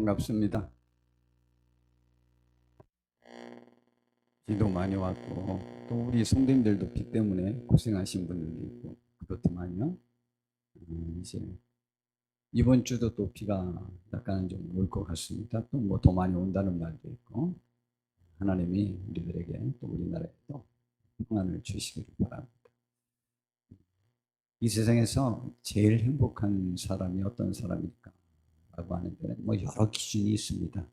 반갑습니다. 비도 많이 왔고 또 우리 성도님들도 비 때문에 고생하신 분들도 있고 그렇더만요. 이제 이번 주도 또 비가 약간 좀 올 것 같습니다. 또 뭐 더 많이 온다는 말도 있고 하나님이 우리들에게 또 우리나라에도 평안을 주시기를 바랍니다. 이 세상에서 제일 행복한 사람이 어떤 사람일까? 라고 하는 데는 뭐 여러 기준이 있습니다.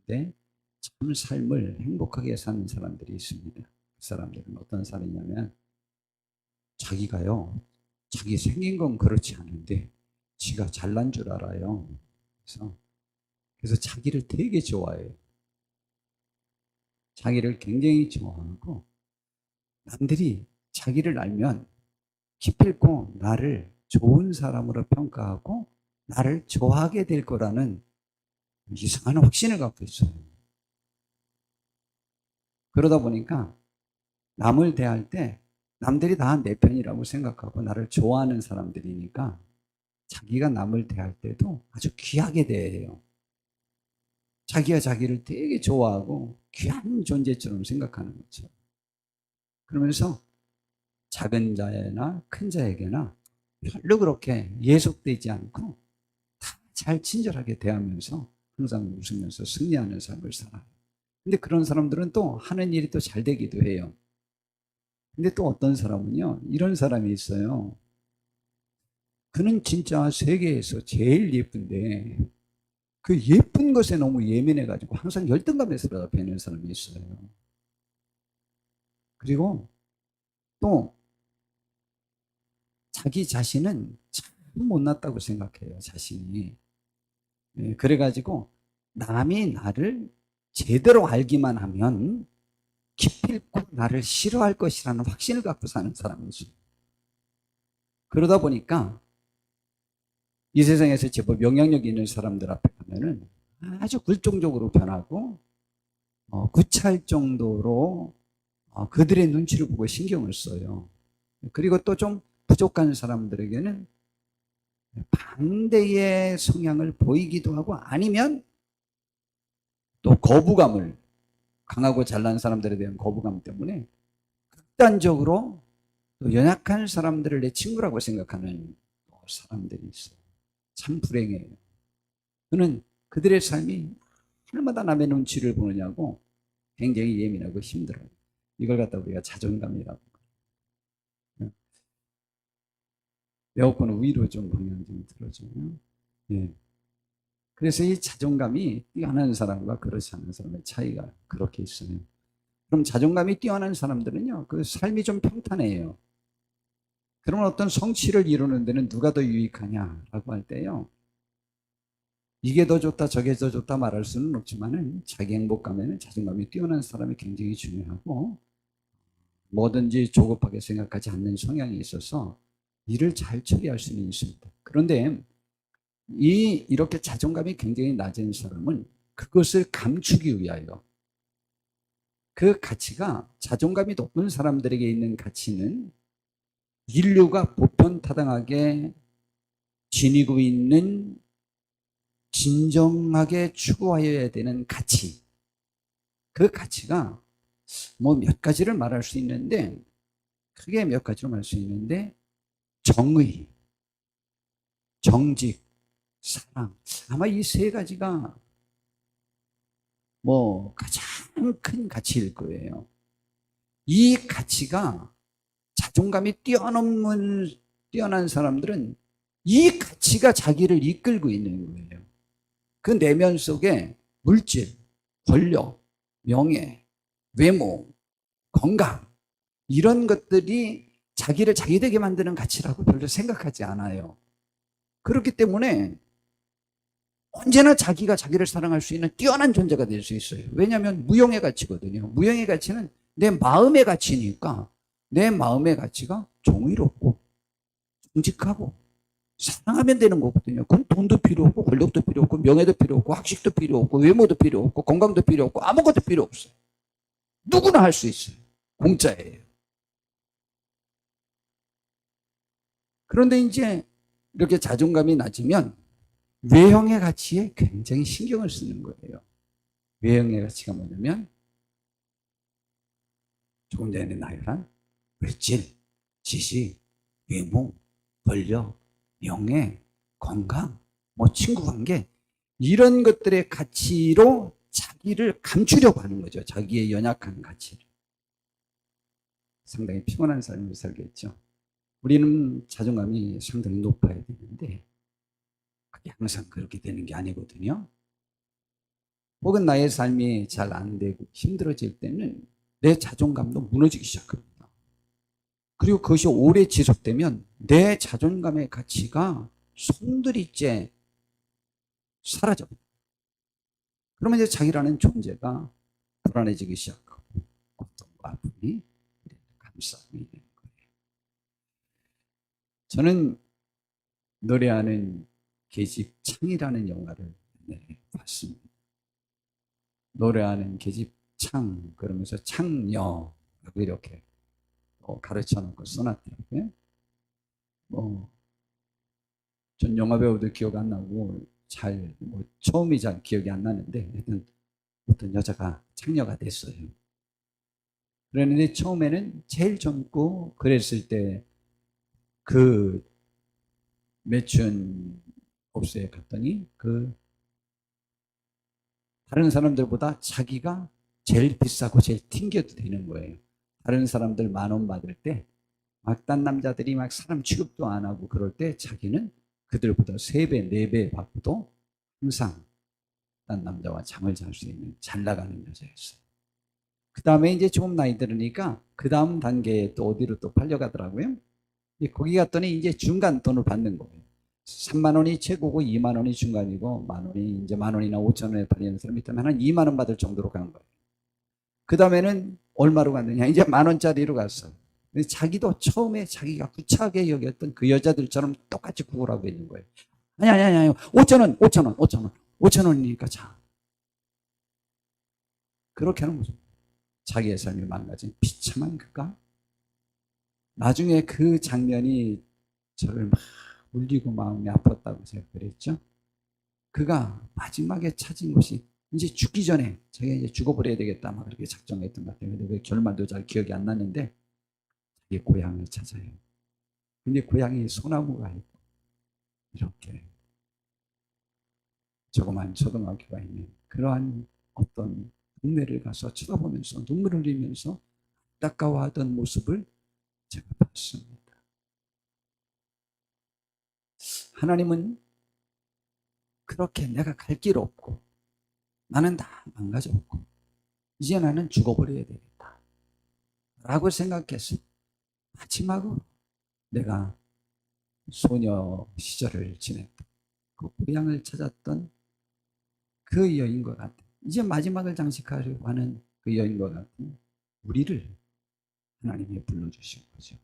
그런데 참 삶을 행복하게 사는 사람들이 있습니다. 그 사람들은 어떤 사람이냐면 자기가요, 자기 생긴 건 그렇지 않은데 지가 잘난 줄 알아요. 그래서 자기를 되게 좋아해요. 자기를 굉장히 좋아하고 남들이 자기를 알면 기필코 나를 좋은 사람으로 평가하고 나를 좋아하게 될 거라는 이상한 확신을 갖고 있어요. 그러다 보니까 남을 대할 때 남들이 다 내 편이라고 생각하고 나를 좋아하는 사람들이니까 자기가 남을 대할 때도 아주 귀하게 대해요. 자기가 자기를 되게 좋아하고 귀한 존재처럼 생각하는 거죠. 그러면서 작은 자나 큰 자에게나 별로 그렇게 예속되지 않고 다 잘 친절하게 대하면서 항상 웃으면서 승리하는 삶을 살아요. 근데 그런 사람들은 또 하는 일이 또 잘 되기도 해요. 근데 또 어떤 사람은요, 이런 사람이 있어요. 그는 진짜 세계에서 제일 예쁜데 그 예쁜 것에 너무 예민해가지고 항상 열등감에 사로잡혀 있는 사람이 있어요. 그리고 또 자기 자신은 참 못났다고 생각해요, 자신이. 그래가지고 남이 나를 제대로 알기만 하면 기필코 나를 싫어할 것이라는 확신을 갖고 사는 사람이 있어요. 그러다 보니까 이 세상에서 제법 영향력 있는 사람들 앞에 가면은 아주 굴종적으로 변하고 구차할 정도로 그들의 눈치를 보고 신경을 써요. 그리고 또 좀 부족한 사람들에게는 반대의 성향을 보이기도 하고 아니면 또 거부감을 강하고 잘난 사람들에 대한 거부감 때문에 극단적으로 또 연약한 사람들을 내 친구라고 생각하는 사람들이 있어요. 참 불행해요. 그는 그들의 삶이 얼마나 남의 눈치를 보느냐고 굉장히 예민하고 힘들어요. 이걸 갖다 우리가 자존감이라고. 에어컨은 위로 좀 방향 좀 들어줘요. 예. 그래서 이 자존감이 뛰어난 사람과 그렇지 않은 사람의 차이가 그렇게 있어요. 그럼 자존감이 뛰어난 사람들은요, 그 삶이 좀 평탄해요. 그러면 어떤 성취를 이루는 데는 누가 더 유익하냐라고 할 때요, 이게 더 좋다, 저게 더 좋다 말할 수는 없지만은 자기 행복감에는 자존감이 뛰어난 사람이 굉장히 중요하고 뭐든지 조급하게 생각하지 않는 성향이 있어서 일을 잘 처리할 수는 있습니다. 그런데 이렇게 자존감이 굉장히 낮은 사람은 그것을 감추기 위하여 그 가치가 자존감이 높은 사람들에게 있는 가치는 인류가 보편타당하게 지니고 있는 진정하게 추구하여야 되는 가치, 그 가치가 뭐 몇 가지를 말할 수 있는데 크게 몇 가지로 말할 수 있는데 정의, 정직, 사랑, 아마 이 세 가지가 뭐 가장 큰 가치일 거예요. 이 가치가 자존감이 뛰어난 사람들은 이 가치가 자기를 이끌고 있는 거예요. 그 내면 속에 물질, 권력, 명예, 외모, 건강 이런 것들이 자기를 자기 되게 만드는 가치라고 별로 생각하지 않아요. 그렇기 때문에 언제나 자기가 자기를 사랑할 수 있는 뛰어난 존재가 될 수 있어요. 왜냐하면 무형의 가치거든요. 무형의 가치는 내 마음의 가치니까 내 마음의 가치가 정의롭고 정직하고 사랑하면 되는 거거든요. 그럼 돈도 필요 없고 권력도 필요 없고 명예도 필요 없고 학식도 필요 없고 외모도 필요 없고 건강도 필요 없고 아무것도 필요 없어요. 누구나 할 수 있어요. 공짜예요. 그런데 이제 이렇게 자존감이 낮으면 외형의 가치에 굉장히 신경을 쓰는 거예요. 외형의 가치가 뭐냐면 조금 전에 나열한 물질, 지식, 외모, 권력, 명예, 건강, 뭐 친구 관계 이런 것들의 가치로 자기를 감추려고 하는 거죠. 자기의 연약한 가치를. 상당히 피곤한 삶을 살겠죠. 우리는 자존감이 상당히 높아야 되는데 그게 항상 그렇게 되는 게 아니거든요. 혹은 나의 삶이 잘 안 되고 힘들어질 때는 내 자존감도 무너지기 시작합니다. 그리고 그것이 오래 지속되면 내 자존감의 가치가 송두리째 사라져버려요. 그러면 이제 자기라는 존재가 불안해지기 시작하고 고통과 아픔이 감싸움이 되는 거예요. 저는 노래하는 계집 창이라는 영화를 봤습니다. 노래하는 계집 창 그러면서 창녀라고 이렇게 가르쳐 놓고 써놨더라고요. 전 영화 배우도 기억 안 나고 처음이 잘 기억이 안 나는데 하여튼 어떤 여자가 창녀가 됐어요. 그랬는데 처음에는 제일 젊고 그랬을 때 그 매춘 업소에 갔더니 그 다른 사람들보다 자기가 제일 비싸고 제일 튕겨도 되는 거예요. 다른 사람들 10,000원 받을 때 막 딴 남자들이 막 사람 취급도 안 하고 그럴 때 자기는 그들보다 3배, 4배 받고도 항상 딴 남자와 잠을 잘 수 있는 잘 나가는 여자였어요. 그 다음에 이제 조금 나이 들으니까 그 다음 단계에 또 어디로 또 팔려가더라고요. 거기 갔더니 이제 중간 돈을 받는 거예요. 3만 원이 최고고 2만 원이 중간이고 만 원이 이제 만 원이나 5천 원에 팔리는 사람이 있다면 한 2만 원 받을 정도로 간 거예요. 그 다음에는 얼마로 갔느냐? 이제 10,000원짜리로 갔어요. 자기도 처음에 자기가 구차하게 여겼던 그 여자들처럼 똑같이 구걸하고 있는 거예요. 아니. 5,000원, 5,000원, 5,000원. 5,000원이니까 자. 그렇게 하는 거죠. 자기의 삶이 망가진 비참한 그가 나중에 그 장면이 저를 막 울리고 마음이 아팠다고 제가 그랬죠. 그가 마지막에 찾은 것이 이제 죽기 전에 자기가 이제 죽어버려야 되겠다 막 그렇게 작정했던 것 같아요. 근데 그 결말도 잘 기억이 안 나는데 자기 고향을 찾아요. 근데 고향이 소나무가 있고 이렇게 조그만 초등학교가 있는 그러한 어떤 동네를 가서 쳐다보면서 눈물을 흘리면서 안타까워하던 모습을 제가 봤습니다. 하나님은 그렇게 내가 갈 길 없고 나는 다 망가졌고 이제 나는 죽어버려야 되겠다 라고 생각했어요. 마지막으로 내가 소녀 시절을 지냈던 그 고향을 찾았던 그 여인과 같은 이제 마지막을 장식하려고 하는 그 여인과 같은 우리를 하나님이 불러주신 거죠.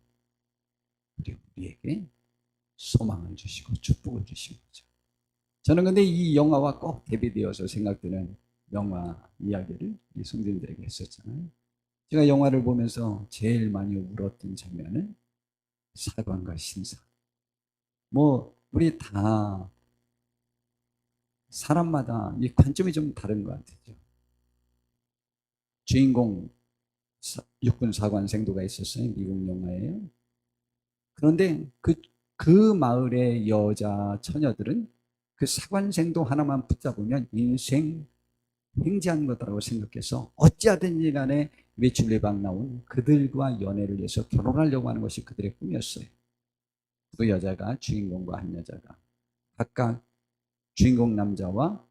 그리고 우리에게 소망을 주시고 축복을 주신 거죠. 저는 근데 이 영화와 꼭 대비되어서 생각되는 영화 이야기를 이 성도님들에게 했었잖아요. 제가 영화를 보면서 제일 많이 울었던 장면은 사관과 신사. 우리 다 사람마다 이 관점이 좀 다른 것 같아요. 주인공 육군 사관 생도가 있었어요. 미국 영화예요. 그런데 그 마을의 여자 처녀들은 그 사관생도 하나만 붙잡으면 인생 횡재한 거다라고 생각해서 어찌하든지 간에 외출 예방 나온 그들과 연애를 해서 결혼하려고 하는 것이 그들의 꿈이었어요. 두 여자가 주인공과 한 여자가 각각 주인공 남자와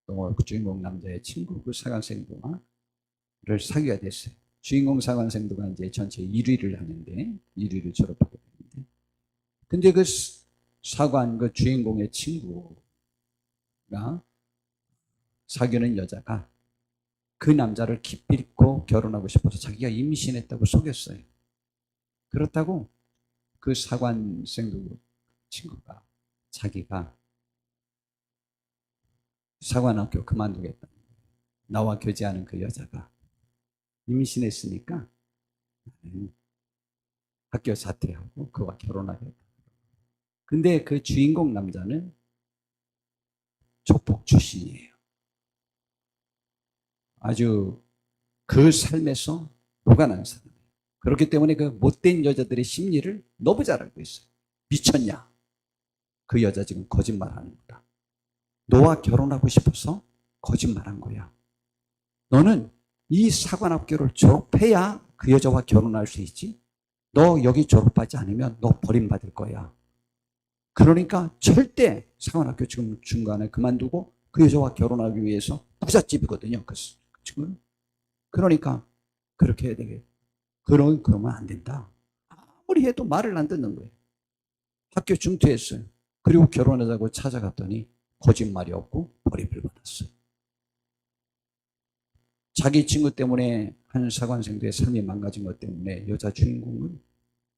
또 주인공 남자의 친구 그 사관생도를 사귀게 됐어요. 주인공 사관생도가 이제 전체 1위를 하는데 1위를 졸업하게 되는데 근데 그 사관 그 주인공의 친구가 사귀는 여자가 그 남자를 기필코 결혼하고 싶어서 자기가 임신했다고 속였어요. 그렇다고 그 사관생도 친구가 자기가 사관학교 그만두겠다. 나와 교제하는 그 여자가 임신했으니까 학교 자퇴하고 그와 결혼하겠다. 근데 그 주인공 남자는 조폭 출신이에요. 아주 그 삶에서 녹아난 사람. 그렇기 때문에 그 못된 여자들의 심리를 너무 잘 알고 있어요. 미쳤냐? 그 여자 지금 거짓말하는 거다. 너와 결혼하고 싶어서 거짓말한 거야. 너는 이 사관학교를 졸업해야 그 여자와 결혼할 수 있지. 너 여기 졸업하지 않으면 너 버림받을 거야. 그러니까 절대 사관학교 지금 중간에 그만두고 그 여자와 결혼하기 위해서 부잣집이거든요. 그 친구는. 그러니까 그렇게 해야 되겠. 그러면 안 된다. 아무리 해도 말을 안 듣는 거예요. 학교 중퇴했어요. 그리고 결혼하자고 찾아갔더니 거짓말이 없고 버림을 받았어요. 자기 친구 때문에 한 사관생도의 삶이 망가진 것 때문에 여자 주인공은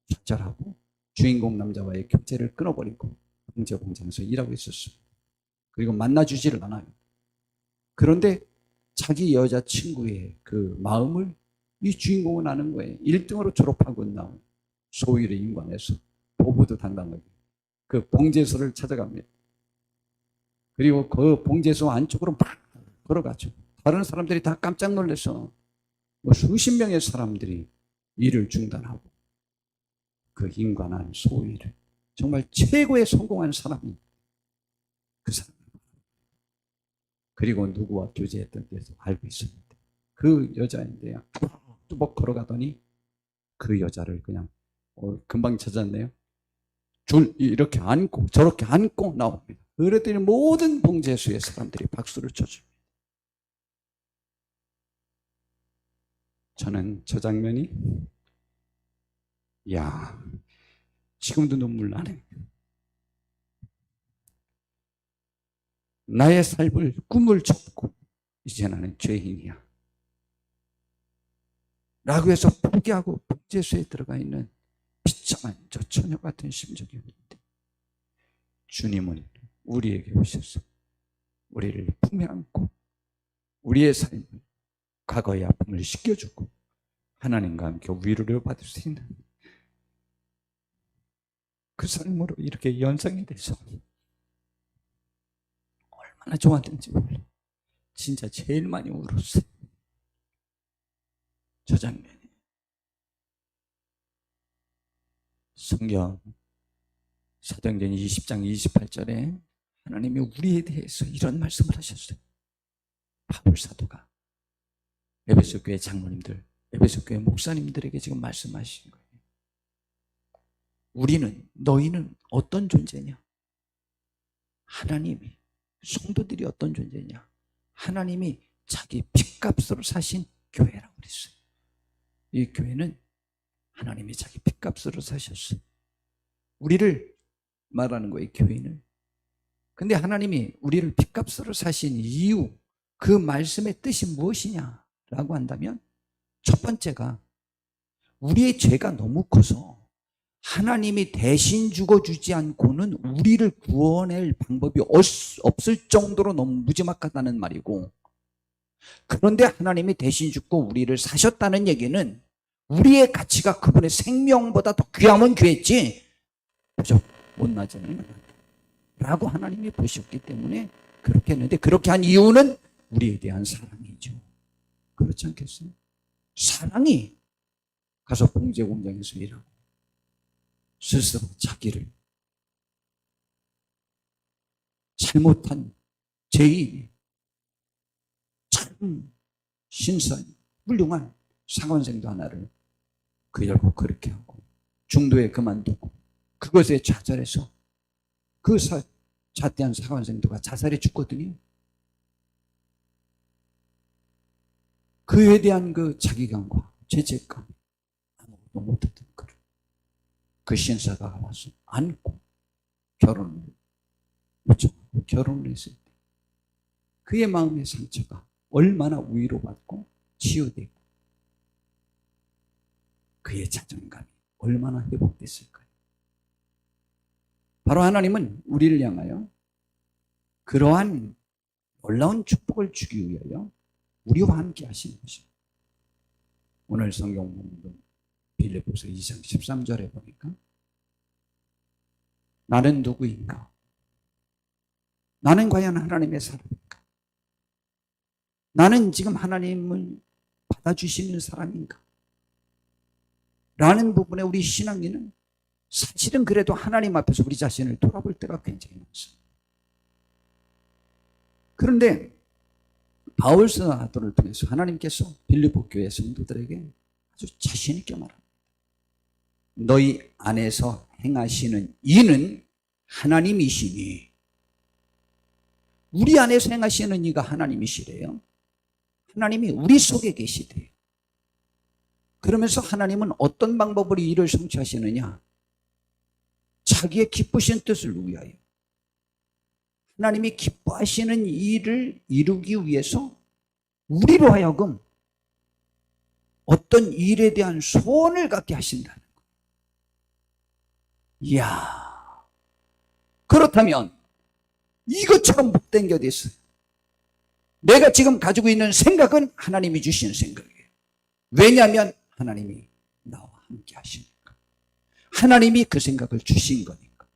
좌절하고 주인공 남자와의 교제를 끊어버리고 경제 공장에서 일하고 있었어요. 그리고 만나주지를 않아요. 그런데 자기 여자친구의 그 마음을 이 주인공은 아는 거예요. 1등으로 졸업하고 나온 소위의 인관에서 보부도 당당하게 그 봉제소를 찾아갑니다. 그리고 그 봉제소 안쪽으로 막 걸어가죠. 다른 사람들이 다 깜짝 놀라서 뭐 수십 명의 사람들이 일을 중단하고 그 인관한 소위를 정말 최고의 성공한 사람이 그 사람. 그리고 누구와 교제했던 데서 알고 있었는데 그 여자인데요. 뚜벅 걸어가더니 그 여자를 그냥 금방 찾았네요. 줄 이렇게 안고 저렇게 안고 나옵니다. 그랬더니 모든 봉제수의 사람들이 박수를 쳐줍니다. 저는 저 장면이 야 지금도 눈물 나네. 나의 삶을 꿈을 접고 이제 나는 죄인이야 라고 해서 포기하고 봉제수에 들어가 있는 비참한 저 처녀 같은 심정이었는데 주님은 우리에게 오셔서 우리를 품에 안고 우리의 삶을 과거의 아픔을 씻겨주고 하나님과 함께 위로를 받을 수 있는 그 삶으로 이렇게 연상이 돼서 얼마나 좋았는지 몰라. 진짜 제일 많이 울었어요. 저 장면이. 성경 사도행전 20장 28절에 하나님이 우리에 대해서 이런 말씀을 하셨어요. 바울 사도가 에베소 교회 장로님들, 에베소 교회 목사님들에게 지금 말씀하신 거예요. 너희는 어떤 존재냐? 하나님이, 성도들이 어떤 존재냐? 하나님이 자기 핏값으로 사신 교회라고 그랬어요. 이 교회는 하나님이 자기 핏값으로 사셨어요. 우리를 말하는 거예요, 교회는. 근데 하나님이 우리를 핏값으로 사신 이유, 그 말씀의 뜻이 무엇이냐라고 한다면 첫 번째가 우리의 죄가 너무 커서 하나님이 대신 죽어주지 않고는 우리를 구원할 방법이 없을 정도로 너무 무지막하다는 말이고, 그런데 하나님이 대신 죽고 우리를 사셨다는 얘기는 우리의 가치가 그분의 생명보다 더 귀하면 귀했지 그저 못나지는 라고 하나님이 보셨기 때문에 그렇게 했는데, 그렇게 한 이유는 우리에 대한 사랑이죠. 그렇지 않겠어요? 사랑이 가서 봉제 공장에서 일하고 스스로 자기를 잘못한 죄인이 참 신선 훌륭한 사관생도 하나를 결국 그렇게 하고 중도에 그만두고 그것에 좌절해서 그 자대한 사관생도가 자살해 죽거든요. 그에 대한 그 자기감과 죄책감 아무것도 못했던 그를 그 신사가 와서 안고 결혼을 요청하고 결혼을 했을 때 그의 마음의 상처가 얼마나 위로받고 치유되고 그의 자존감이 얼마나 회복됐을까요? 바로 하나님은 우리를 향하여 그러한 놀라운 축복을 주기 위하여 우리와 함께 하시는 것입니다. 오늘 성경 본문 빌립보서 2장 13절에 보니까 나는 누구인가? 나는 과연 하나님의 사람인가? 나는 지금 하나님을 받아주시는 사람인가? 라는 부분에 우리 신앙인은 사실은 그래도 하나님 앞에서 우리 자신을 돌아볼 때가 굉장히 많습니다. 그런데 바울 사도를 통해서 하나님께서 빌립보 교회 성도들에게 아주 자신 있게 말합니다. 너희 안에서 행하시는 이는 하나님이시니. 우리 안에서 행하시는 이가 하나님이시래요. 하나님이 우리 속에 계시대요. 그러면서 하나님은 어떤 방법으로 일을 성취하시느냐? 자기의 기쁘신 뜻을 위하여. 하나님이 기뻐하시는 일을 이루기 위해서 우리로 하여금 어떤 일에 대한 소원을 갖게 하신다는 거예요. 이야, 그렇다면 이것처럼 복된 게 어디 있어요? 내가 지금 가지고 있는 생각은 하나님이 주신 생각이에요. 왜냐하면 하나님이 나와 함께 하시니까. 하나님이 그 생각을 주신 거니까.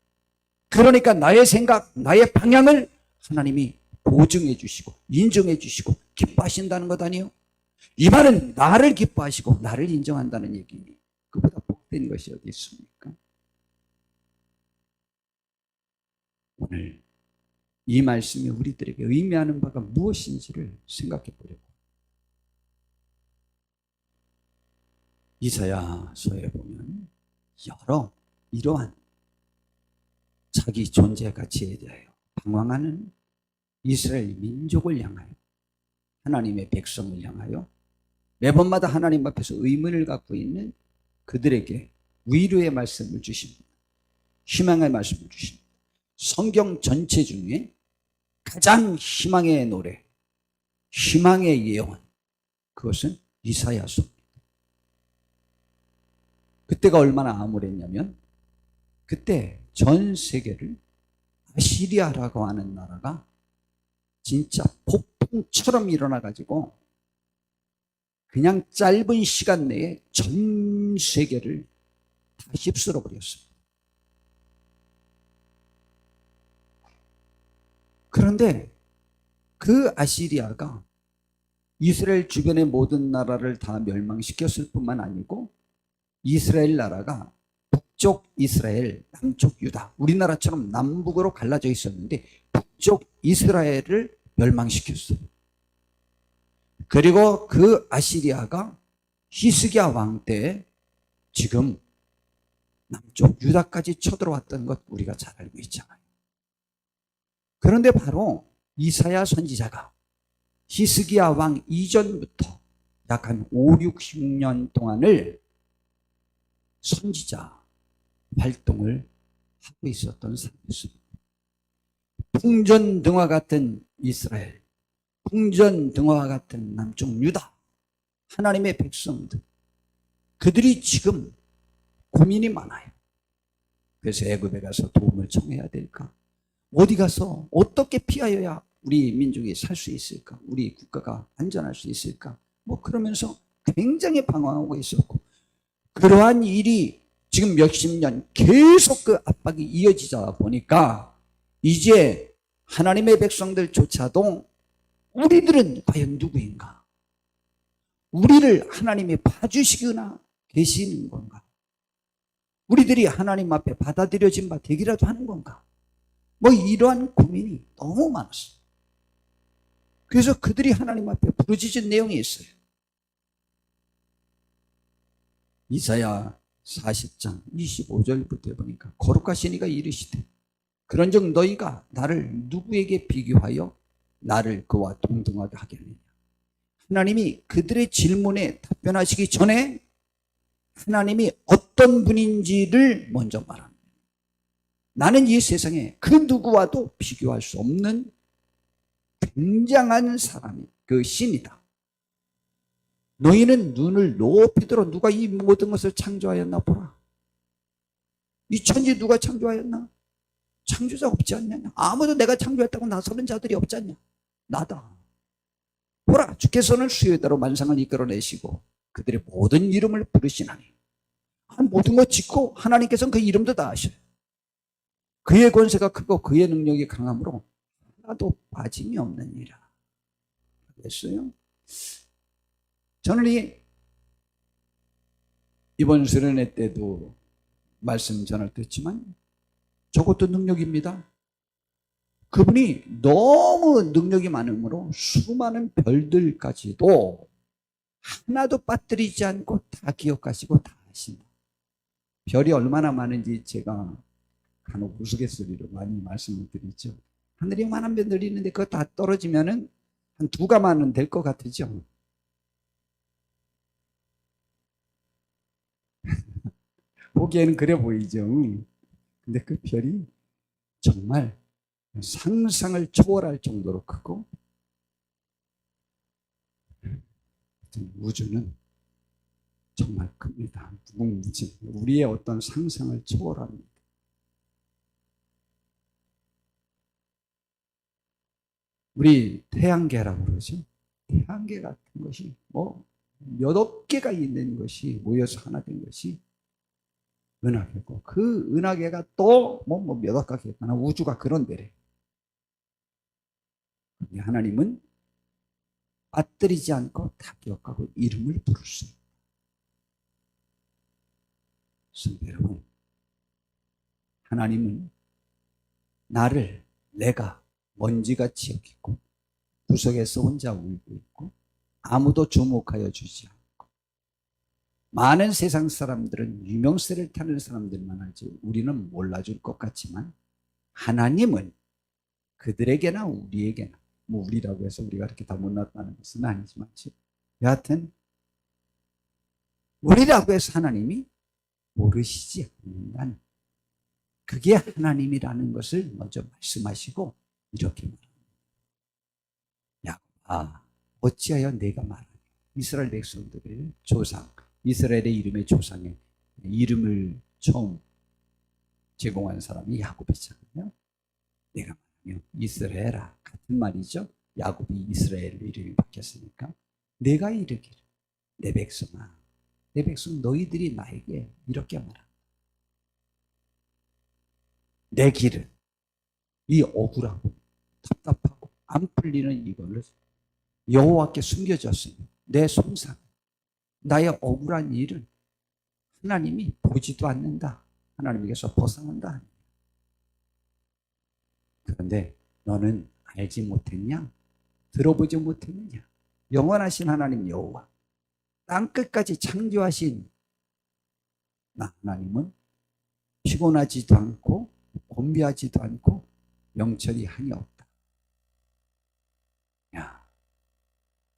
그러니까 나의 생각, 나의 방향을 하나님이 보증해 주시고 인정해 주시고 기뻐하신다는 것 아니에요? 이 말은 나를 기뻐하시고 나를 인정한다는 얘기니 그보다 복된 것이 어디 있습니까? 오늘 이 말씀이 우리들에게 의미하는 바가 무엇인지를 생각해 보려고. 이사야서에 보면 여러 이러한 자기 존재 가치에 대하여 방황하는 이스라엘 민족을 향하여, 하나님의 백성을 향하여 매번마다 하나님 앞에서 의문을 갖고 있는 그들에게 위로의 말씀을 주십니다. 희망의 말씀을 주십니다. 성경 전체 중에 가장 희망의 노래, 희망의 예언, 그것은 이사야서입니다. 그때가 얼마나 암울했냐면 그때 전 세계를 아시리아라고 하는 나라가 진짜 폭풍처럼 일어나가지고 그냥 짧은 시간 내에 전 세계를 다 휩쓸어 버렸습니다. 그런데 그 아시리아가 이스라엘 주변의 모든 나라를 다 멸망시켰을 뿐만 아니고 이스라엘 나라가 북쪽 이스라엘, 남쪽 유다, 우리나라처럼 남북으로 갈라져 있었는데 북쪽 이스라엘을 멸망시켰어요. 그리고 그 아시리아가 히스기야 왕 때 지금 남쪽 유다까지 쳐들어왔던 것 우리가 잘 알고 있잖아요. 그런데 바로 이사야 선지자가 히스기야 왕 이전부터 약 한 5, 60년 동안을 선지자 활동을 하고 있었던 사람이었습니다. 풍전등화 같은 이스라엘, 풍전등화 같은 남쪽 유다, 하나님의 백성들, 그들이 지금 고민이 많아요. 그래서 애굽에 가서 도움을 청해야 될까? 어디 가서 어떻게 피하여야 우리 민족이 살 수 있을까? 우리 국가가 안전할 수 있을까? 뭐 그러면서 굉장히 방황하고 있었고, 그러한 일이 지금 몇십 년 계속 그 압박이 이어지다 보니까 이제 하나님의 백성들조차도 우리들은 과연 누구인가? 우리를 하나님이 봐주시거나 계시는 건가? 우리들이 하나님 앞에 받아들여진 바 되기라도 하는 건가? 뭐 이러한 고민이 너무 많았어요. 그래서 그들이 하나님 앞에 부르짖은 내용이 있어요. 이사야 40장 25절부터 보니까 거룩하신 이가 이르시되 그런즉 너희가 나를 누구에게 비교하여 나를 그와 동등하게 하겠느냐. 하나님이 그들의 질문에 답변하시기 전에 하나님이 어떤 분인지를 먼저 말합니다. 나는 이 세상에 그 누구와도 비교할 수 없는 굉장한 사람이 그 신이다. 너희는 눈을 높이 들어 누가 이 모든 것을 창조하였나 보라. 이 천지 누가 창조하였나? 창조자 없지 않냐? 아무도 내가 창조했다고 나서는 자들이 없지 않냐? 나다. 보라, 주께서는 수요에 따라 만상을 이끌어내시고 그들의 모든 이름을 부르시나니 모든 것 짓고 하나님께서는 그 이름도 다 아셔요. 그의 권세가 크고 그의 능력이 강함으로 하나도 빠짐이 없느니라 했어요. 저는 이번 수련회 때도 말씀 전할 때 했지만 저것도 능력입니다. 그분이 너무 능력이 많으므로 수많은 별들까지도 하나도 빠뜨리지 않고 다 기억하시고 다 하신다. 별이 얼마나 많은지 제가 간혹 우스갯소리로 많이 말씀을 드리죠. 하늘에 많은 별들이 있는데 그거 다 떨어지면은 한 2가마는 될 것 같으죠. 보기에는 그래 보이죠. 근데 그 별이 정말 상상을 초월할 정도로 크고, 우주는 정말 큽니다. 무궁무진. 우리의 어떤 상상을 초월합니다. 우리 태양계라고 그러죠. 태양계 같은 것이 몇억 개가 있는 것이 모여서 하나 된 것이 은하계고, 그 은하계가 또 몇억 개가 우주가 그런 데래. 하나님은 빠뜨리지 않고 다 기억하고 이름을 부를 수 있다. 성도 여러분, 하나님은 내가 먼지같이 여기고 구석에서 혼자 울고 있고 아무도 주목하여 주지 않고, 많은 세상 사람들은 유명세를 타는 사람들만 알지 우리는 몰라줄 것 같지만, 하나님은 그들에게나 우리에게나, 우리라고 해서 우리가 이렇게 다 못났다는 것은 아니지만, 여하튼 우리라고 해서 하나님이 모르시지 않는다는, 그게 하나님이라는 것을 먼저 말씀하시고 이렇게 말합니다. 야곱아, 어찌하여 내가 말하냐. 이스라엘 백성들의 조상, 이스라엘의 이름의 조상의 이름을 처음 제공한 사람이 야곱이잖아요. 내가 말하며 이스라엘아, 같은 말이죠. 야곱이 이스라엘 이름이 바뀌었으니까. 내가 이르기를 내 백성아, 내 백성 너희들이 나에게 이렇게 말한다. 내 길은 이 억울하고 답답하고 안 풀리는 이거를 여호와께 숨겨졌으니 내 손상, 나의 억울한 일은 하나님이 보지도 않는다. 하나님께서 벗어난다. 그런데 너는 알지 못했냐? 들어보지 못했느냐? 영원하신 하나님 여호와, 땅끝까지 창조하신 나 하나님은 피곤하지도 않고 곤비하지도 않고 명철이 한이 없다. 야,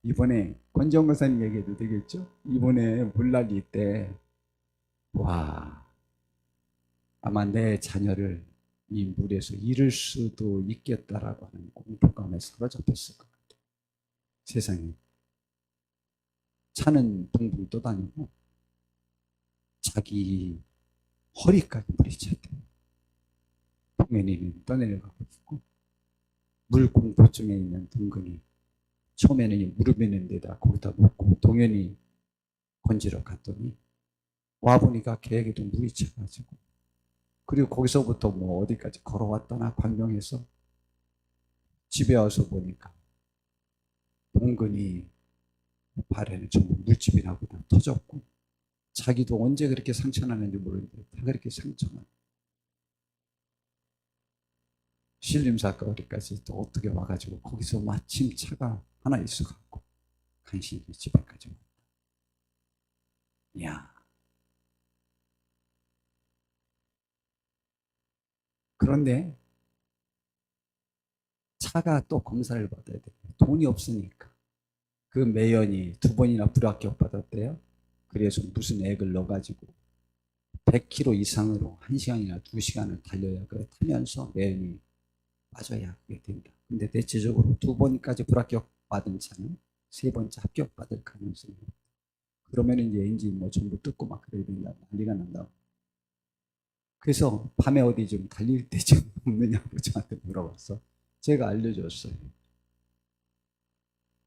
이번에 권정 권사님 얘기해도 되겠죠? 이번에 물난리 때, 아마 내 자녀를 이 물에서 잃을 수도 있겠다라고 하는 공포감에 사로잡혔을 것 같아요. 세상에 차는 붕붕 떠다니고 자기 허리까지 물이 찼대요. 동현이는 떠내려가고 있고, 물 공포증에 있는 동근이 처음에는 무릎 있는 데다 거기다 놓고 동현이 건지러 갔더니 와보니까 걔에게도 물이 차가지고, 그리고 거기서부터 어디까지 걸어왔다나 관경해서 집에 와서 보니까 동근이 발에는 전부 물집이 나고 다 터졌고, 자기도 언제 그렇게 상처나는지 모르는데 다 그렇게 상처나. 신림사가 어디까지 또 어떻게 와가지고 거기서 마침 차가 하나 있어갖고 간신히 집에까지 왔다. 이야. 그런데 차가 또 검사를 받아야 돼. 돈이 없으니까. 그 매연이 2번이나 불합격 받았대요. 그래서 무슨 액을 넣어가지고 100km 이상으로 1시간이나 2시간을 달려야 그래 타면서 매연이 빠져야 그게 된다. 근데 대체적으로 2번까지 불합격 받은 차는 3번째 합격 받을 가능성이 없다. 그러면 이제 엔진 전부 뜯고 막 그래야 된다. 난리가 난다. 그래서 밤에 어디 좀 달릴 때 좀 없느냐고 저한테 물어봤어. 제가 알려줬어요.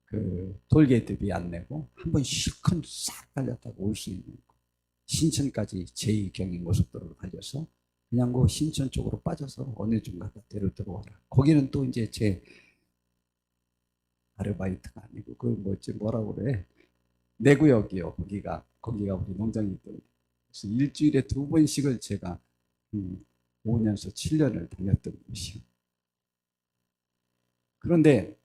그 톨게이트비 안 내고 한번 실컷 싹 달렸다가 올 수 있는 거. 신천까지 제2경인 고속도로로 달려서 그냥 그 신천 쪽으로 빠져서 어느 중 갖다 데려 들어와라. 거기는 또 이제 제 아르바이트가 아니고 그 뭐지 뭐라고 그래, 내 구역이요. 거기가 우리 농장이 있거든요. 그래서 일주일에 2번씩을 제가 5년에서 7년을 다녔던 곳이요. 그런데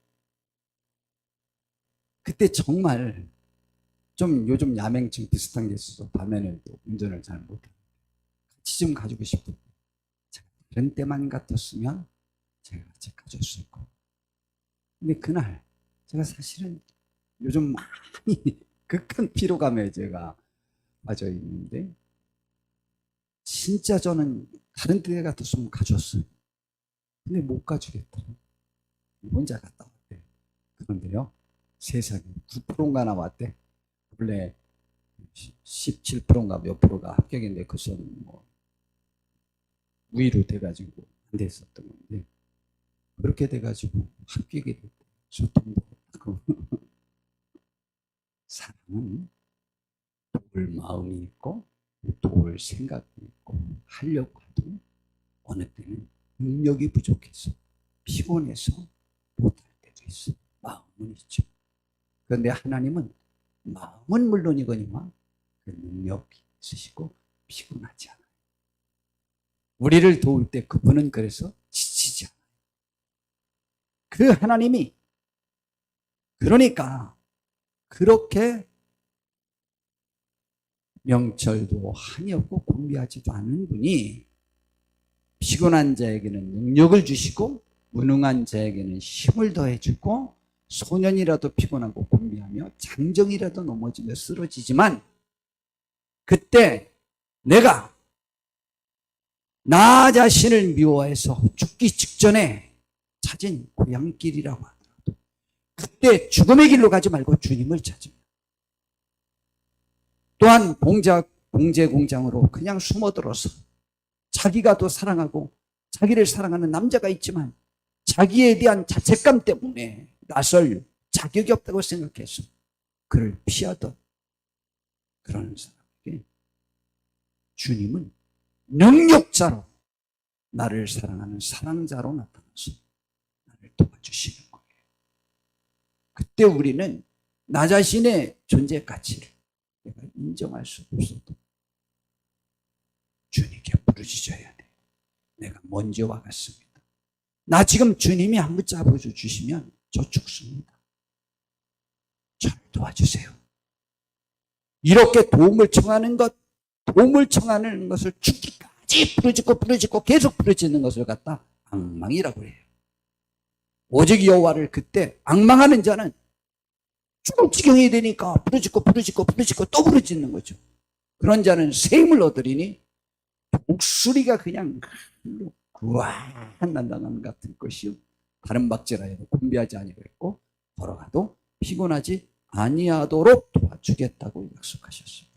그때 정말 좀 요즘 야맹증 비슷한 게 있어서 밤에는 또 운전을 잘 못해요. 같이 좀 가지고 싶은데 그런 때만 같았으면 제가 같이 가졌을 거고. 근데 그날 제가 사실은 요즘 많이 극한 피로감에 제가 빠져 있는데 진짜 저는 다른 때 같았으면 가졌어요. 근데 못 가주겠더라고요. 혼자 갔다 왔대. 그런데요, 세상에 9%인가 나왔대. 원래 17%인가 몇 프로가 합격인데 그 시험은 뭐 우위로 돼가지고 안 됐었던 건데 그렇게 돼가지고 합격이 됐대. 소통도 하고. 사람은 도울 마음이 있고 도울 생각이 있고 하려고 해도 어느 때는 능력이 부족해서 피곤해서 못할 때도 있어. 마음은 있죠. 그런데 하나님은 마음은 물론이거니와 그 능력이 있으시고 피곤하지 않아요. 우리를 도울 때 그분은 그래서 지치지 않아요. 그 하나님이 그러니까 그렇게 명철도 한이 없고 공비하지도 않은 분이 피곤한 자에게는 능력을 주시고 무능한 자에게는 힘을 더해주고 소년이라도 피곤하고 곤비하며 장정이라도 넘어지며 쓰러지지만 그때 내가 나 자신을 미워해서 죽기 직전에 찾은 고향길이라고 하더라도 그때 죽음의 길로 가지 말고 주님을 찾으며 또한 봉제 공장으로 그냥 숨어들어서 자기가 더 사랑하고 자기를 사랑하는 남자가 있지만 자기에 대한 자책감 때문에 나설 자격이 없다고 생각해서 그를 피하던 그런 사람에게 주님은 능력자로 나를 사랑하는 사랑자로 나타나서 나를 도와주시는 거예요. 그때 우리는 나 자신의 존재 가치를 내가 인정할 수 없어도 주님께 부르짖어야 돼요. 내가 먼저와 같습니다. 나 지금 주님이 한 번 잡아줘 주시면 저 죽습니다. 저를 도와주세요. 이렇게 도움을 청하는 것을 죽기까지 부르짖고 계속 부르짖는 것을 갖다 앙망이라고 해요. 오직 여호와를 그때 앙망하는 자는 죽을 지경이 되니까 부르짖고 또 부르짖는 거죠. 그런 자는 새 힘을 얻으리니 목소리가 그냥 구한 난다는 같은 것이요 다른 박제라여도 곤비하지 아니하겠고 걸어가도 피곤하지 아니하도록 도와주겠다고 약속하셨습니다.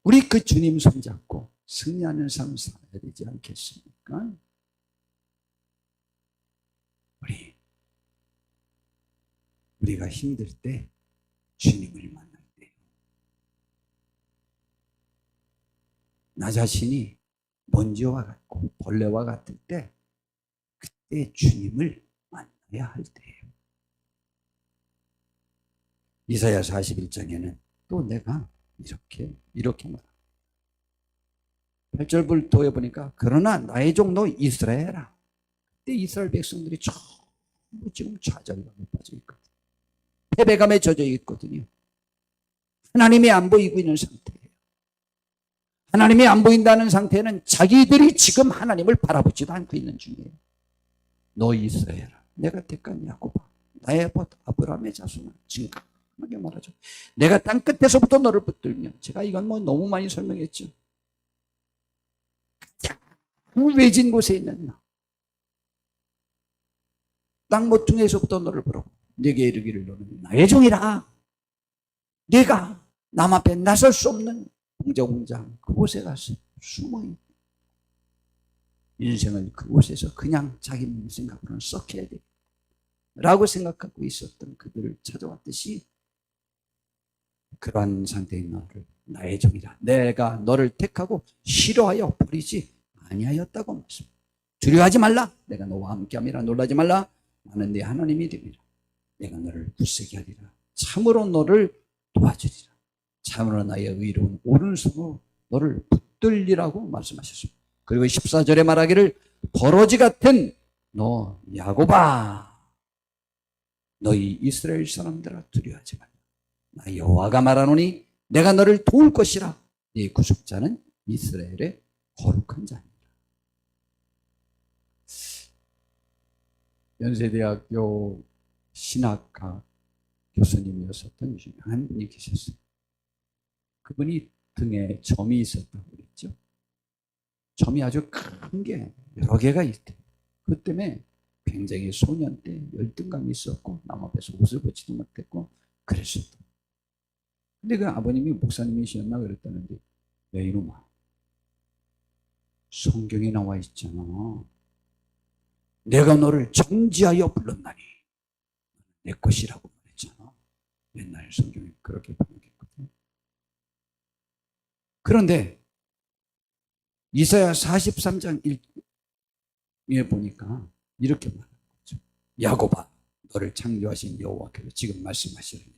우리 그 주님 손잡고 승리하는 삶 살아야 되지 않겠습니까? 우리가 힘들 때 주님을 만날 때 나 자신이 먼지와 같고 벌레와 같을 때 그때 주님을 만나야 할 때예요. 이사야 41장에는 또 내가 이렇게 말합니다. 8절부터 보니까 그러나 나의 종도 이스라엘아. 그때 이스라엘 백성들이 전부 지금 좌절감에 빠져 있거든요. 패배감에 젖어 있거든요. 하나님이 안 보이고 있는 상태예요. 하나님이 안 보인다는 상태는 자기들이 지금 하나님을 바라보지도 않고 있는 중이에요. 너 이스라엘아, 내가 택한 야곱아, 나의 아버지 아브라함의 자손아, 진각하게 말하죠. 내가 땅 끝에서부터 너를 붙들며, 제가 이건 뭐 너무 많이 설명했죠. 외진 곳에 있는 나, 땅 모퉁이에서부터 너를 부르고 네게 이르기를 너는 나의 종이라. 네가 남 앞에 나설 수 없는 공장 그곳에 가서 숨어있는 인생을 그곳에서 그냥 자기 생각으로는 썩혀야 돼 라고 생각하고 있었던 그들을 찾아왔듯이 그러한 상태인 너를 나의 종이라. 내가 너를 택하고 싫어하여 버리지 아니하였다고 말씀. 두려워하지 말라. 내가 너와 함께함이라. 놀라지 말라. 나는 네 하나님이 됨이라. 내가 너를 굳세게 하리라. 참으로 너를 도와주리라. 참으로 나의 의로운 오른손으로 너를 붙들리라고 말씀하셨습니다. 그리고 14절에 말하기를 버러지 같은 너 야곱아, 너희 이스라엘 사람들아 두려워하지 말라. 나 여호와가 말하노니 내가 너를 도울 것이라. 네 구속자는 이스라엘의 거룩한 자니라. 연세대학교 신학과 교수님이었었던 유명한 분이 계셨어요. 그분이 등에 점이 있었다고 그랬죠. 점이 아주 큰 게 여러 개가 있대요. 그 때문에 굉장히 소년 때 열등감이 있었고 남 앞에서 옷을 벗지도 못했고 그랬었다. 근데 그 아버님이 목사님이셨나 그랬다는데, 야 이놈아, 성경에 나와 있잖아. 내가 너를 정지하여 불렀나니 내 것이라고 말했잖아. 맨날 성경에 그렇게 번역했거든. 그런데 이사야 43장 1에 보니까 이렇게 말하는 거죠. 야곱아, 너를 창조하신 여호와께서 지금 말씀하시느니라.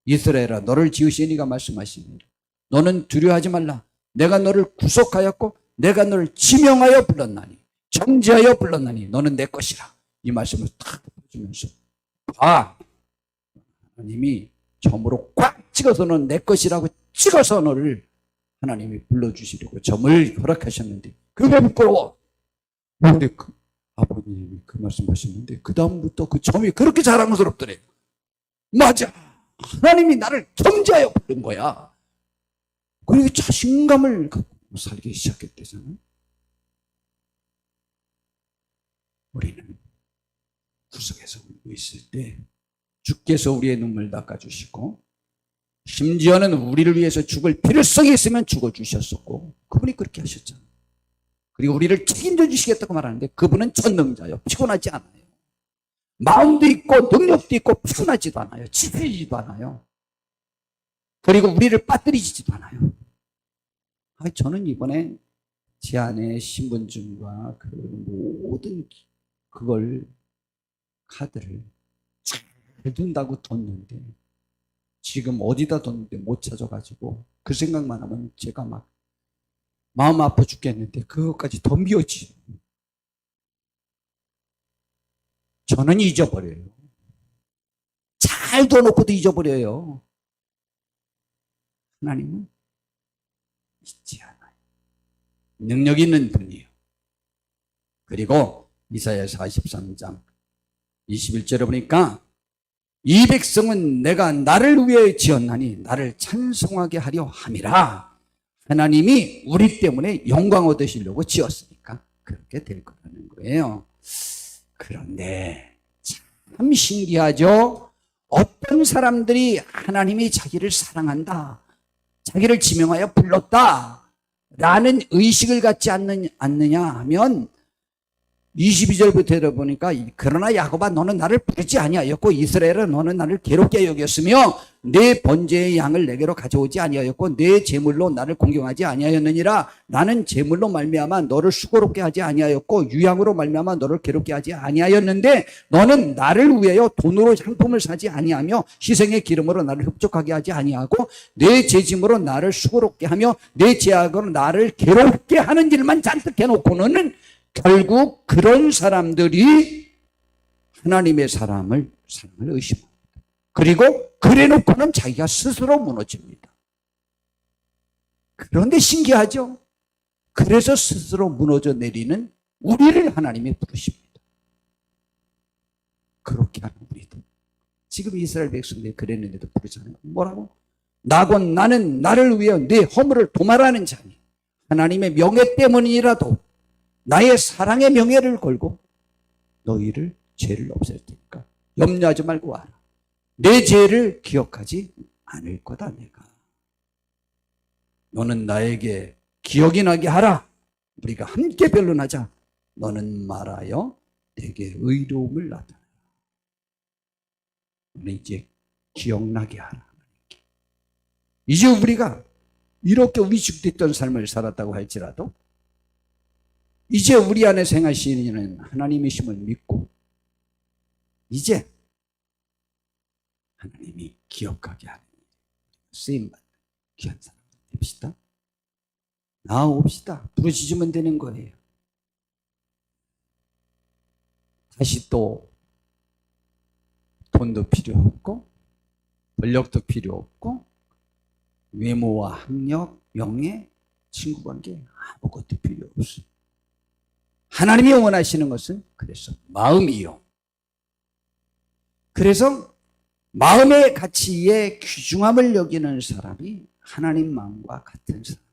이스라엘아, 너를 지으신 이가 말씀하시느니라. 너는 두려워하지 말라. 내가 너를 구속하였고 내가 너를 지명하여 불렀나니, 정지하여 불렀나니 너는 내 것이라. 이 말씀을 탁 해주면서 하나님이 점으로 꽉 찍어서는 내 것이라고 찍어서 너를 하나님이 불러주시려고 점을 허락하셨는데 그게 부끄러워. 그런데 아버님이 그 말씀하셨는데 그 다음부터 그 점이 그렇게 자랑스럽더래. 맞아, 하나님이 나를 정지하여 부른 거야. 그리고 자신감을 갖고 살기 시작했대잖아요. 우리는 구석에서 울고 있을 때 주께서 우리의 눈물 닦아주시고, 심지어는 우리를 위해서 죽을 필요성이 있으면 죽어주셨었고, 그분이 그렇게 하셨잖아요. 그리고 우리를 책임져 주시겠다고 말하는데 그분은 전능자요. 피곤하지 않아요. 마음도 있고 능력도 있고 피곤하지도 않아요. 지치지도 않아요. 그리고 우리를 빠뜨리지도 않아요. 저는 이번에 제 아내의 신분증과 그 모든 그걸 카드를 잘 둔다고 뒀는데 지금 어디다 뒀는데 못 찾아가지고 그 생각만 하면 제가 막 마음 아파 죽겠는데 그것까지 덤비었지. 저는 잊어버려요. 잘 둬놓고도 잊어버려요. 하나님은 잊지 않아요. 능력 있는 분이에요. 그리고 이사야 43장 21절에 보니까 이 백성은 내가 나를 위해 지었나니 나를 찬송하게 하려 함이라. 하나님이 우리 때문에 영광 얻으시려고 지었으니까 그렇게 될 거라는 거예요. 그런데 참 신기하죠. 어떤 사람들이 하나님이 자기를 사랑한다, 자기를 지명하여 불렀다 라는 의식을 갖지 않느냐 하면 22절부터 들어보니까 그러나 야곱아 너는 나를 부르지 아니하였고 이스라엘아 너는 나를 괴롭게 여겼으며 내 번제의 양을 내게로 가져오지 아니하였고 내 제물로 나를 공경하지 아니하였느니라. 나는 제물로 말미암아 너를 수고롭게 하지 아니하였고 유향으로 말미암아 너를 괴롭게 하지 아니하였는데 너는 나를 위하여 돈으로 상품을 사지 아니하며 희생의 기름으로 나를 흡족하게 하지 아니하고 내 재짐으로 나를 수고롭게 하며 내 제약으로 나를 괴롭게 하는 일만 잔뜩 해놓고는 결국 그런 사람들이 하나님의 사랑을 의심합니다. 그리고 그래놓고는 자기가 스스로 무너집니다. 그런데 신기하죠? 그래서 스스로 무너져 내리는 우리를 하나님이 부르십니다. 그렇게 하는 우리도 지금 이스라엘 백성들이 그랬는데도 부르잖아요. 뭐라고? 나곤 나는 나를 위해 내 허물을 도말하는 자니 하나님의 명예 때문이라도 나의 사랑의 명예를 걸고 너희를 죄를 없앨 테니까 염려하지 말고 와라. 내 죄를 기억하지 않을 거다. 내가 너는 나에게 기억이 나게 하라. 우리가 함께 변론하자. 너는 말하여 내게 의로움을 나타내라. 너는 이제 기억나게 하라. 이제 우리가 이렇게 위축됐던 삶을 살았다고 할지라도 이제 우리 안에 행하시는 하나님이심을 믿고 이제 하나님이 기억하게 하는 쓰임받는 귀한 사람 됩시다. 나아옵시다. 부르짖으면 되는 거예요. 다시 또 돈도 필요 없고 권력도 필요 없고 외모와 학력, 명예, 친구관계 아무것도 필요 없어요. 하나님이 원하시는 것은 그래서 마음이요. 그래서 마음의 가치에 귀중함을 여기는 사람이 하나님 마음과 같은 사람.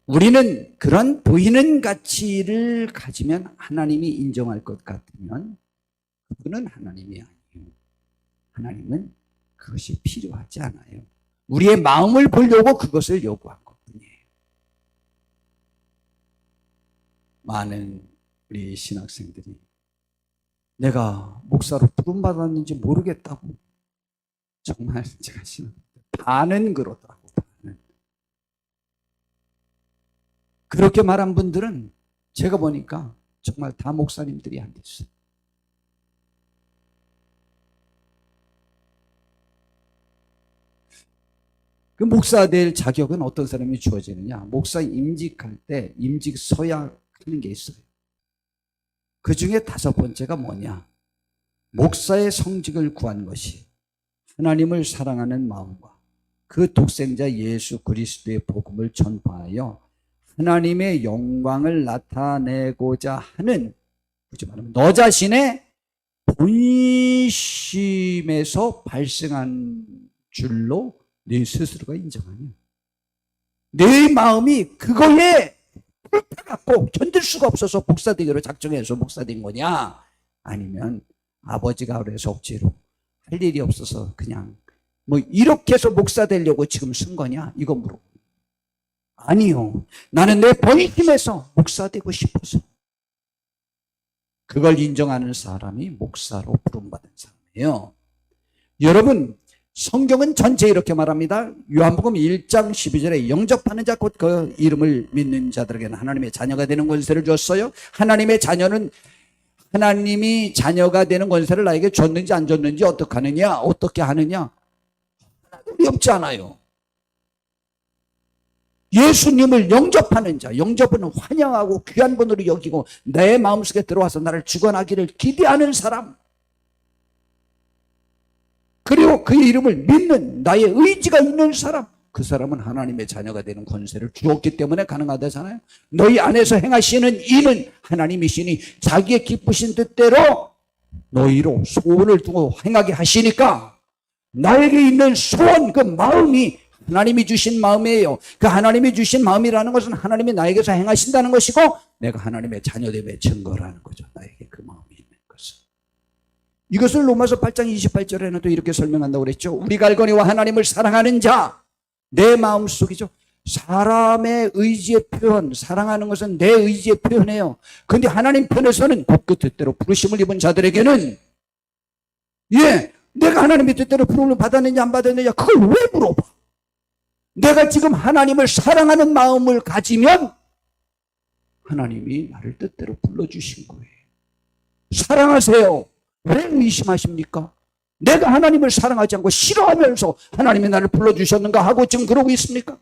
우리는 그런 보이는 가치를 가지면 하나님이 인정할 것 같으면 그분은 하나님이 아니에요. 하나님은 그것이 필요하지 않아요. 우리의 마음을 보려고 그것을 요구한 것뿐이에요. 많은 우리 신학생들이 내가 목사로 부름받았는지 모르겠다고 정말 제가 반은 그러더라고. 반은. 그렇게 말한 분들은 제가 보니까 정말 다 목사님들이 안 됐어요. 그 목사 될 자격은 어떤 사람이 주어지느냐? 목사 임직할 때 임직 서약 하는 게 있어요. 그 중에 5번째가 뭐냐? 목사의 성직을 구한 것이 하나님을 사랑하는 마음과 그 독생자 예수 그리스도의 복음을 전파하여 하나님의 영광을 나타내고자 하는, 굳이 말하면 너 자신의 본심에서 발생한 줄로 네 스스로가 인정하냐? 내 마음이 그거에 불타갖고 견딜 수가 없어서 목사되기로 작정해서 목사된 거냐? 아니면 아버지가 그래서 억지로 할 일이 없어서 그냥 뭐 이렇게 해서 목사 되려고 지금 쓴 거냐? 이거 물어보고. 아니요. 나는 내 본심에서 목사 되고 싶어서. 그걸 인정하는 사람이 목사로 부름받은 사람이에요. 여러분, 성경은 전체 이렇게 말합니다. 요한복음 1장 12절에 영접하는 자 곧 그 이름을 믿는 자들에게는 하나님의 자녀가 되는 권세를 줬어요. 하나님의 자녀는 하나님이 자녀가 되는 권세를 나에게 줬는지 안 줬는지 어떻게 하느냐? 어떻게 하느냐? 하나도 없지 않아요. 예수님을 영접하는 자, 영접은 환영하고 귀한 분으로 여기고 내 마음속에 들어와서 나를 주관하기를 기대하는 사람, 그리고 그의 이름을 믿는 나의 의지가 있는 사람, 그 사람은 하나님의 자녀가 되는 권세를 주었기 때문에 가능하다잖아요. 너희 안에서 행하시는 이는 하나님이시니 자기의 기쁘신 뜻대로 너희로 소원을 두고 행하게 하시니까 나에게 있는 소원, 그 마음이 하나님이 주신 마음이에요. 그 하나님이 주신 마음이라는 것은 하나님이 나에게서 행하신다는 것이고 내가 하나님의 자녀됨의 증거라는 거죠. 나에게 그 마음이 있는 것은. 이것을 로마서 8장 28절에는 또 이렇게 설명한다고 그랬죠. 우리가 알거니와 하나님을 사랑하는 자, 내 마음속이죠. 사람의 의지의 표현, 사랑하는 것은 내 의지의 표현이에요. 그런데 하나님 편에서는 곧 그 뜻대로 부르심을 입은 자들에게는 내가 하나님의 뜻대로 부름을 받았느냐 안 받았느냐 그걸 왜 물어봐? 내가 지금 하나님을 사랑하는 마음을 가지면 하나님이 나를 뜻대로 불러주신 거예요. 사랑하세요. 왜 의심하십니까? 내가 하나님을 사랑하지 않고 싫어하면서 하나님이 나를 불러주셨는가 하고 지금 그러고 있습니까?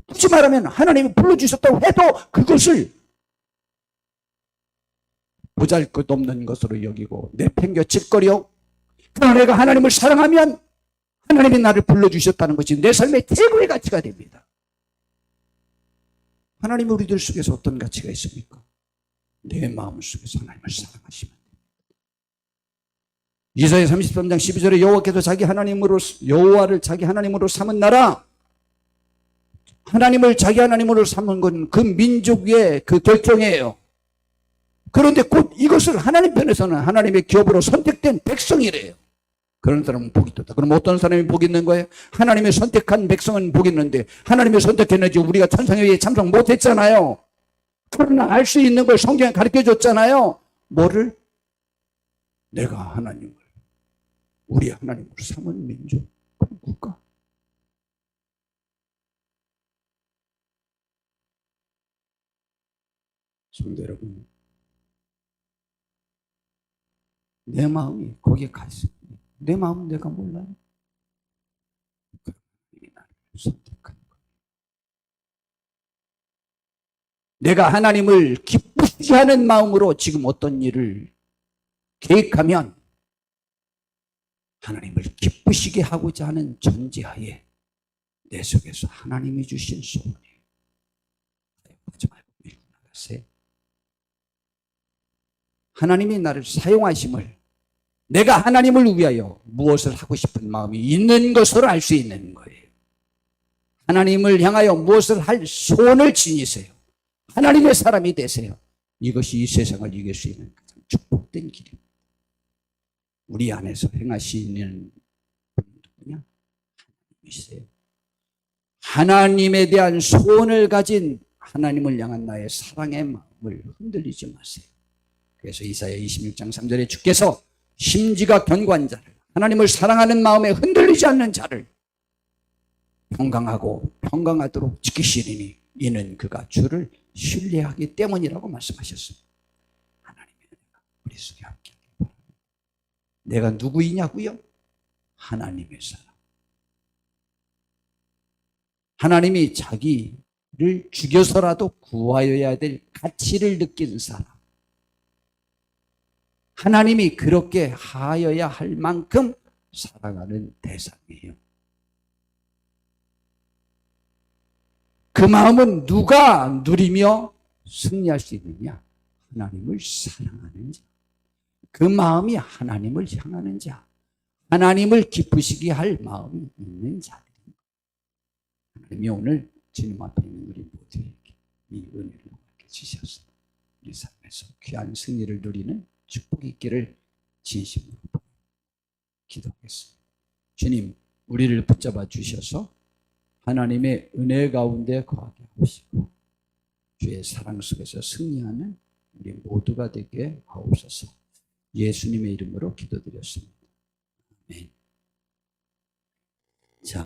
굳이 말하면 하나님이 불러주셨다고 해도 그것을 보잘것없는 것으로 여기고 내팽겨칠 거려. 그러나 내가 하나님을 사랑하면 하나님이 나를 불러주셨다는 것이 내 삶의 최고의 가치가 됩니다. 하나님이 우리들 속에서 어떤 가치가 있습니까? 내 마음 속에서 하나님을 사랑하시면 됩니다. 이사야 33장 12절에 여호와께서 여호와를 자기 하나님으로 삼은 나라, 하나님을 자기 하나님으로 삼은 건 그 민족 위의 그 결정이에요. 그런데 곧 이것을 하나님 편에서는 하나님의 기업으로 선택된 백성이래요. 그런 사람은 복이 있다. 그럼 어떤 사람이 복이 있는 거예요? 하나님의 선택한 백성은 복이 있는데 하나님이 선택했는지 우리가 천상회의에 참석 못했잖아요. 그러나 알 수 있는 걸 성경에 가르쳐줬잖아요. 뭐를? 내가 하나님을 우리 하나님으로 삼은 민족. 누굴까? 성도 여러분, 내 마음이 거기에 가 있습니다. 내 마음 내가 몰라요? 하나님이 나를 선택한 거예요. 내가 하나님을 기쁘시게 하는 마음으로 지금 어떤 일을 계획하면 하나님을 기쁘시게 하고자 하는 전제하에 내 속에서 하나님이 주신 소원이에요. 하지 말고 밀고 나가세요. 하나님이 나를 사용하심을, 내가 하나님을 위하여 무엇을 하고 싶은 마음이 있는 것으로 알 수 있는 거예요. 하나님을 향하여 무엇을 할 소원을 지니세요. 하나님의 사람이 되세요. 이것이 이 세상을 이길 수 있는 가장 축복된 길입니다. 우리 안에서 행하시는 분이 누구냐? 하나님이세요. 하나님에 대한 소원을 가진 하나님을 향한 나의 사랑의 마음을 흔들리지 마세요. 그래서 이사야 26장 3절에 주께서 심지가 견고한 자를, 하나님을 사랑하는 마음에 흔들리지 않는 자를 평강하고 평강하도록 지키시리니 이는 그가 주를 신뢰하기 때문이라고 말씀하셨습니다. 하나님의 은혜가 우리 속에 함께 하길 바랍니다. 내가 누구이냐고요? 하나님의 사람. 하나님이 자기를 죽여서라도 구하여야 될 가치를 느낀 사람. 하나님이 그렇게 하여야 할 만큼 사랑하는 대상이에요. 그 마음은 누가 누리며 승리할 수 있느냐? 하나님을 사랑하는 자. 그 마음이 하나님을 향하는 자. 하나님을 기쁘시게 할 마음이 있는 자들입니다. 하나님이 오늘 주님 앞에 있는 우리 모두에게 이 은혜를 주셔서 우리 삶에서 귀한 승리를 누리는 축복이 있기를 진심으로 기도하겠습니다. 주님, 우리를 붙잡아 주셔서 하나님의 은혜 가운데 거하게 하시고 주의 사랑 속에서 승리하는 우리 모두가 되게 하옵소서. 예수님의 이름으로 기도드렸습니다. 아멘.